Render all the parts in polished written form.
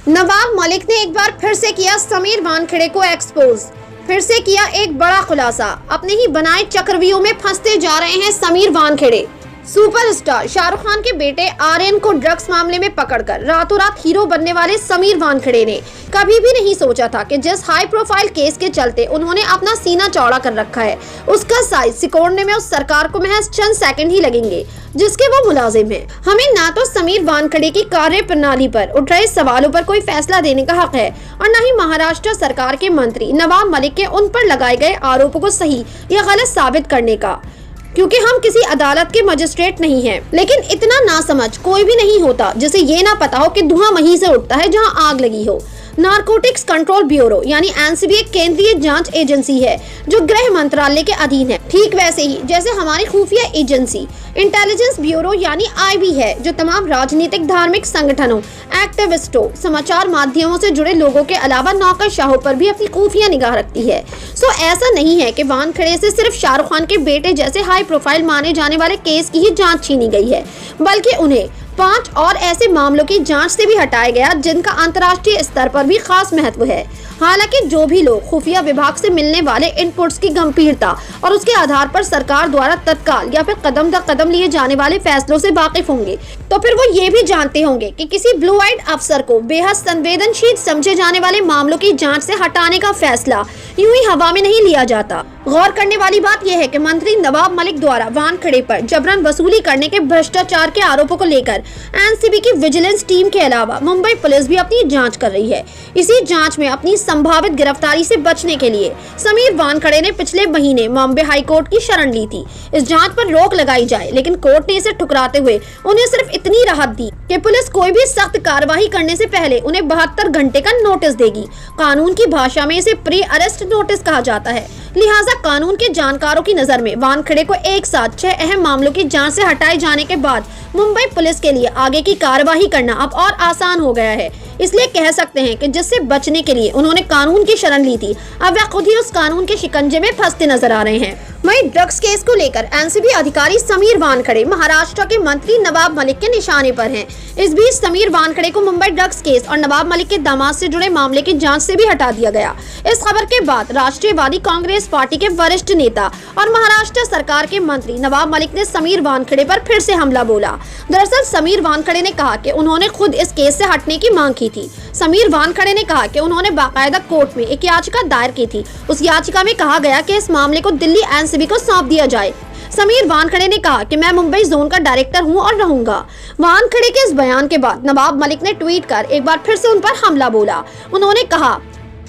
नवाब मलिक ने एक बार फिर से किया समीर वानखेड़े को एक्सपोज। फिर से किया एक बड़ा खुलासा। अपने ही बनाए चक्रव्यूह में फंसते जा रहे हैं समीर वानखेड़े। सुपरस्टार शाहरुख खान के बेटे आर्यन को ड्रग्स मामले में पकड़कर रातों रात हीरो बनने वाले समीर वानखेड़े ने कभी भी नहीं सोचा था कि जिस हाई प्रोफाइल केस के चलते उन्होंने अपना सीना चौड़ा कर रखा है, उसका साइज सिकोड़ने में उस सरकार को महज चंद सेकंड ही लगेंगे जिसके वो मुलाजिम हैं। हमें ना तो समीर वानखेड़े की कार्य प्रणाली पर उठ रहे सवालों पर कोई फैसला देने का हक है और न ही महाराष्ट्र सरकार के मंत्री नवाब मलिक के उन पर लगाए गए आरोपों को सही या गलत साबित करने का, क्योंकि हम किसी अदालत के मजिस्ट्रेट नहीं हैं। लेकिन इतना नासमझ कोई भी नहीं होता जिसे ये ना पता हो कि धुआं वहीं से उठता है जहां आग लगी हो। नारकोटिक्स कंट्रोल ब्यूरो यानी एनसीबी एक केंद्रीय जांच एजेंसी है जो गृह मंत्रालय के अधीन है, ठीक वैसे ही जैसे हमारी खुफिया एजेंसी इंटेलिजेंस ब्यूरो यानी आईबी है, जो तमाम राजनीतिक धार्मिक संगठनों, एक्टिविस्टों, समाचार माध्यमों से जुड़े लोगों के अलावा नौकरशाहों पर भी अपनी खुफिया निगाह रखती है। सो ऐसा नहीं है कि वानखेड़े से सिर्फ शाहरुख खान के बेटे जैसे हाई प्रोफाइल माने जाने वाले केस की ही जांच छीनी गई है, बल्कि उन्हें 5 और ऐसे मामलों की जांच से भी हटाया गया जिनका अंतर्राष्ट्रीय स्तर पर भी खास महत्व है। हालांकि जो भी लोग खुफिया विभाग से मिलने वाले इनपुट्स की गंभीरता और उसके आधार पर सरकार द्वारा तत्काल या फिर कदम दर कदम लिए जाने वाले फैसलों से वाकिफ होंगे, तो फिर वो ये भी जानते होंगे कि किसी ब्लू आइड अफसर को बेहद संवेदनशील समझे जाने वाले मामलों की जांच से हटाने का फैसला यूं ही हवा में नहीं लिया जाता। गौर करने वाली बात यह है कि मंत्री नवाब मलिक द्वारा वानखेड़े पर जबरन वसूली करने के भ्रष्टाचार के आरोपों को लेकर एनसीबी की विजिलेंस टीम के अलावा मुंबई पुलिस भी अपनी जांच कर रही है। इसी जांच में अपनी संभावित गिरफ्तारी से बचने के लिए समीर वानखेड़े ने पिछले महीने बॉम्बे हाई कोर्ट की शरण ली थी। इस जांच पर रोक लगाई जाए, लेकिन कोर्ट ने इसे ठुकराते हुए उन्हें सिर्फ इतनी राहत दी कि पुलिस कोई भी सख्त कार्रवाई करने से पहले उन्हें 72 घंटे का नोटिस देगी। कानून की भाषा में इसे प्री अरेस्ट नोटिस कहा जाता है। लिहाजा कानून के जानकारों की नजर में वानखेड़े को एक साथ 6 अहम मामलों की जांच से हटाए जाने के बाद मुंबई पुलिस के लिए आगे की कार्यवाही करना अब और आसान हो गया है। इसलिए कह सकते हैं कि जिससे बचने के लिए उन्होंने कानून की शरण ली थी, अब वे खुद ही उस कानून के शिकंजे में फंसते नजर आ रहे हैं। वहीं ड्रग्स केस को लेकर एनसीबी अधिकारी समीर वानखेड़े महाराष्ट्र के मंत्री नवाब मलिक के निशाने पर हैं। इस बीच समीर वानखेड़े को मुंबई ड्रग्स केस और नवाब मलिक के दामाद से जुड़े मामले की जांच से भी हटा दिया गया। इस खबर के बाद राष्ट्रीयवादी कांग्रेस पार्टी के वरिष्ठ नेता और महाराष्ट्र सरकार के मंत्री नवाब मलिक ने समीर वानखेड़े पर फिर से हमला बोला। दरअसल समीर वानखेड़े ने कहा कि उन्होंने खुद इस केस से हटने की मांग की थी। समीर वानखेड़े ने कहा कि उन्होंने बाकायदा कोर्ट में एक याचिका दायर की थी। उस याचिका में कहा गया कि इस मामले को दिल्ली एनसीबी को सौंप दिया जाए। समीर वानखेड़े ने कहा कि मैं मुंबई जोन का डायरेक्टर हूं और रहूंगा। वानखेड़े के इस बयान के बाद नवाब मलिक ने ट्वीट कर एक बार फिर से उन पर हमला बोला। उन्होंने कहा,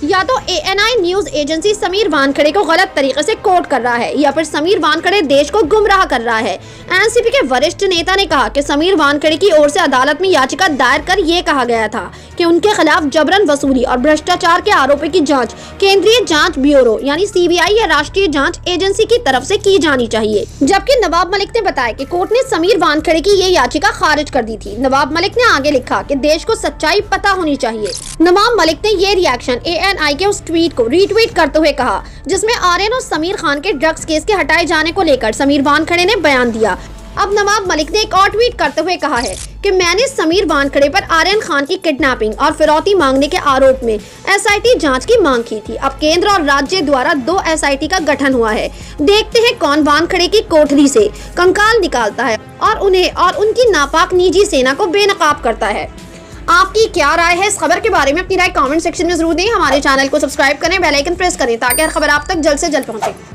या तो ANI news agency Sameer Wankhede को गलत तरीके से कोट कर रहा है या फिर समीर वानखेड़े देश को गुमराह कर रहा है। एनसीबी के वरिष्ठ नेता ने कहा कि समीर वानखेड़े की ओर से अदालत में याचिका दायर कर ये कहा गया था कि उनके खिलाफ जबरन वसूली और भ्रष्टाचार के आरोपों की जांच केंद्रीय जांच ब्यूरो यानी सीबीआई या राष्ट्रीय जांच एजेंसी की तरफ से की जानी चाहिए। जबकि नवाब मलिक ने बताया कि कोर्ट ने समीर वानखेड़े की ये याचिका खारिज कर दी थी। नवाब मलिक ने आगे लिखा कि देश को सच्चाई पता होनी चाहिए। नवाब मलिक ने ये रिएक्शन एएनआई के उस ट्वीट को रीट्वीट करते हुए कहा जिसमें आर्यन और समीर खान के ड्रग्स केस के हटाए जाने को लेकर समीर वानखेड़े ने बयान दिया। अब नवाब मलिक ने एक और ट्वीट करते हुए कहा है कि मैंने समीर वानखेड़े पर आर्यन खान की किडनैपिंग और फिरौती मांगने के आरोप में एसआईटी जांच की मांग की थी। अब केंद्र और राज्य द्वारा 2 एसआईटी का गठन हुआ है। देखते हैं कौन वानखेड़े की कोठरी से कंकाल निकालता है और उन्हें और उनकी नापाक निजी सेना को बेनकाब करता है। आपकी क्या राय है इस खबर के बारे में? अपनी राय कमेंट सेक्शन में जरूर दें। हमारे चैनल को सब्सक्राइब करें, बेल आइकन प्रेस करें ताकि हर खबर आप तक जल्द से जल्द पहुंचे।